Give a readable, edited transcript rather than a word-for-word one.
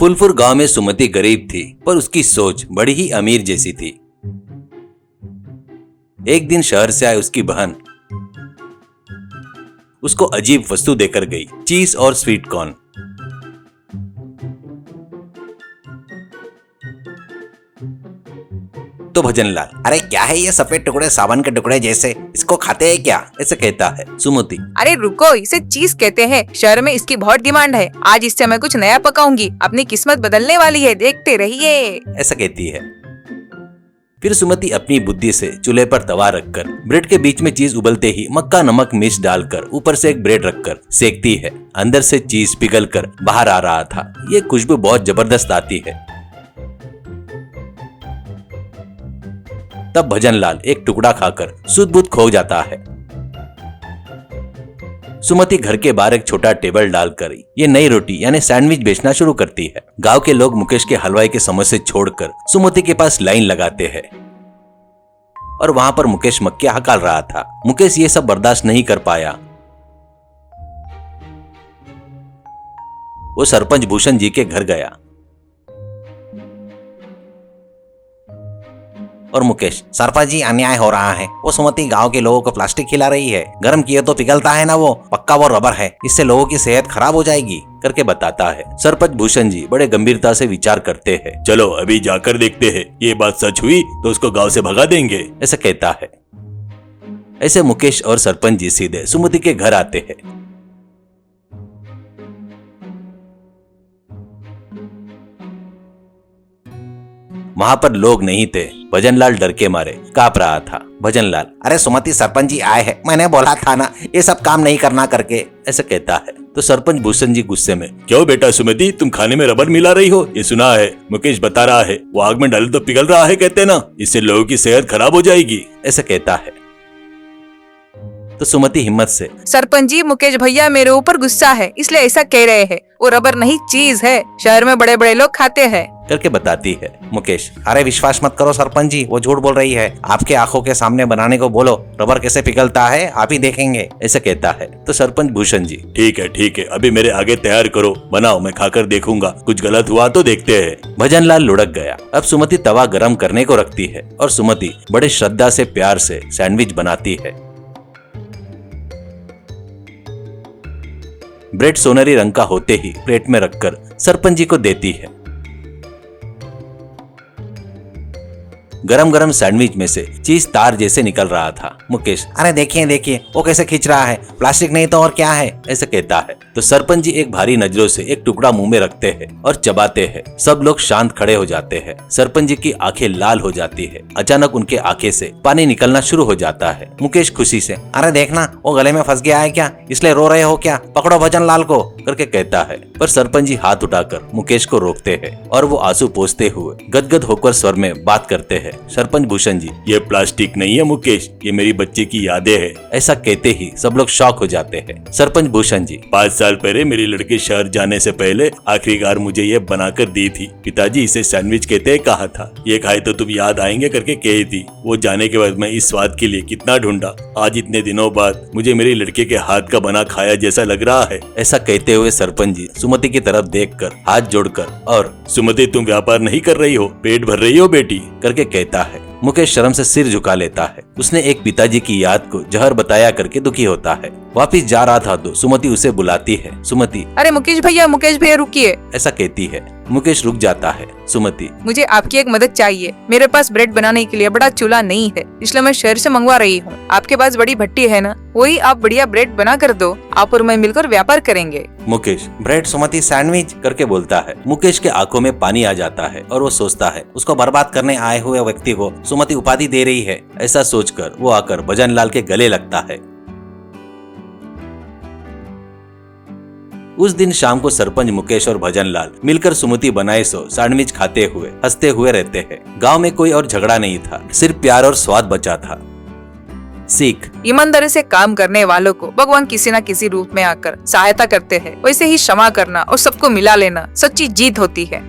फुलपुर गांव में सुमति गरीब थी, पर उसकी सोच बड़ी ही अमीर जैसी थी। एक दिन शहर से आई उसकी बहन उसको अजीब वस्तु देकर गई, चीज और स्वीट कॉर्न। तो भजनलाल, अरे क्या है ये सफेद टुकड़े सावन के टुकड़े जैसे, इसको खाते हैं क्या? ऐसे कहता है। सुमति, अरे रुको, इसे चीज कहते हैं। शहर में इसकी बहुत डिमांड है। आज इससे मैं कुछ नया पकाऊंगी, अपनी किस्मत बदलने वाली है, देखते रहिए, ऐसा कहती है। फिर सुमति अपनी बुद्धि से चूल्हे पर तवा रखकर ब्रेड के बीच में चीज उबलते ही मक्का नमक मिर्च डालकर ऊपर से एक ब्रेड रखकर सेकती है। अंदर से चीज पिघल कर बाहर आ रहा था। ये खुशबू बहुत जबरदस्त आती है। तब भजनलाल एक टुकड़ा खाकर सुध-बुध खो जाता है। सुमति घर के बाहर एक छोटा टेबल डालकर ये नई रोटी यानी सैंडविच बेचना शुरू करती है। गांव के लोग मुकेश के हलवाई के समोसे छोड़कर सुमति के पास लाइन लगाते हैं और वहां पर मुकेश मक्के हकाल रहा था। मुकेश ये सब बर्दाश्त नहीं कर पाया। वो सरपंच भूषण जी के घर गया और मुकेश, सरपंच जी अन्याय हो रहा है। वो सुमति गांव के लोगों को प्लास्टिक खिला रही है। गर्म किए तो पिघलता है ना, वो पक्का वो रबर है, इससे लोगों की सेहत खराब हो जाएगी करके बताता है। सरपंच भूषण जी बड़े गंभीरता से विचार करते हैं। चलो अभी जाकर देखते हैं, ये बात सच हुई तो उसको गांव से भगा देंगे, ऐसा कहता है। ऐसे मुकेश और सरपंच जी सीधे सुमति के घर आते हैं। वहां पर लोग नहीं थे। भजनलाल डर के मारे कांप रहा था। भजनलाल, अरे सुमति सरपंच जी आए हैं, मैंने बोला था ना ये सब काम नहीं करना करके, ऐसा कहता है। तो सरपंच भूषण जी गुस्से में, क्यों बेटा सुमति, तुम खाने में रबर मिला रही हो? ये सुना है, मुकेश बता रहा है, वो आग में डाले तो पिघल रहा है कहते ना, इससे लोगों की सेहत खराब हो जाएगी, ऐसा कहता है। तो सुमति हिम्मत से, सरपंच जी मुकेश भैया मेरे ऊपर गुस्सा है, इसलिए ऐसा कह रहे हैं। वो रबर नहीं चीज है, शहर में बड़े बड़े लोग खाते हैं करके बताती है। मुकेश, अरे विश्वास मत करो सरपंच जी, वो झूठ बोल रही है। आपके आंखों के सामने बनाने को बोलो, रबर कैसे पिघलता है आप ही देखेंगे, ऐसा कहता है। तो सरपंच भूषण जी, ठीक है, अभी मेरे आगे तैयार करो, बनाओ, मैं खाकर देखूंगा, कुछ गलत हुआ तो देखते हैं। भजनलाल लुढ़क गया। अब सुमति तवा गरम करने को रखती है और सुमति बड़े श्रद्धा से प्यार से सैंडविच बनाती है। ब्रेड सोनेरी रंग का होते ही प्लेट में रखकर सरपंच जी को देती है। गरम गरम सैंडविच में से चीज तार जैसे निकल रहा था। मुकेश, अरे देखिए देखिए वो कैसे खींच रहा है, प्लास्टिक नहीं तो और क्या है, ऐसे कहता है। तो सरपंच जी एक भारी नजरों से एक टुकड़ा मुंह में रखते हैं और चबाते हैं। सब लोग शांत खड़े हो जाते हैं। सरपंच जी की आंखें लाल हो जाती है। अचानक उनके आंखें से पानी निकलना शुरू हो जाता है। मुकेश खुशी से, अरे देखना वो गले में फंस गया है क्या, इसलिए रो रहे हो क्या, पकड़ो भजनलाल को करके कहता है। पर सरपंच जी हाथ उठाकर मुकेश को रोकते हैं और वो आंसू पोंछते हुए गदगद होकर स्वर में बात करते हैं। सरपंच भूषण जी, ये प्लास्टिक नहीं है मुकेश, ये मेरी बच्चे की यादें हैं, ऐसा कहते ही सब लोग शॉक हो जाते हैं। सरपंच भूषण जी, 5 साल पहले मेरी लड़की शहर जाने से पहले आखिरकार मुझे ये बनाकर दी थी। पिताजी इसे सैंडविच कहते हैं कहा था, ये खाए तो तुम याद आएंगे करके कही थी। वो जाने के बाद मैं इस स्वाद के लिए कितना ढूंढा, आज इतने दिनों बाद मुझे मेरी लड़के के हाथ का बना खाया जैसा लग रहा है। ऐसा कहते हुए सरपंच जी सुमति की तरफ देखकर हाथ जोड़कर, और सुमति तुम व्यापार नहीं कर रही हो, पेट भर रही हो बेटी करके कहता है। मुकेश शर्म से सिर झुका लेता है। उसने एक पिताजी की याद को जहर बताया करके दुखी होता है। वापिस जा रहा था तो सुमति उसे बुलाती है। सुमति, अरे मुकेश भैया रुकिए, ऐसा कहती है। मुकेश रुक जाता है। सुमति, मुझे आपकी एक मदद चाहिए। मेरे पास ब्रेड बनाने के लिए बड़ा चूल्हा नहीं है, इसलिए मैं शहर से मंगवा रही हूँ। आपके पास बड़ी भट्टी है ना, वही आप बढ़िया ब्रेड बना कर दो, आप और मैं मिलकर व्यापार करेंगे। मुकेश, ब्रेड सुमति सैंडविच करके बोलता है। मुकेश के आंखों में पानी आ जाता है और वो सोचता है उसको बर्बाद करने आए हुए व्यक्ति को सुमति उपाधि दे रही है। ऐसा सोचकर वो आकर भजनलाल के गले लगता है। उस दिन शाम को सरपंच मुकेश और भजनलाल मिलकर सुमति बनाए सो सैंडविच खाते हुए हंसते हुए रहते हैं। गांव में कोई और झगड़ा नहीं था, सिर्फ प्यार और स्वाद बचा था। सीख, ईमानदारी से काम करने वालों को भगवान किसी न किसी रूप में आकर सहायता करते हैं। वैसे ही क्षमा करना और सबको मिला लेना सच्ची जीत होती है।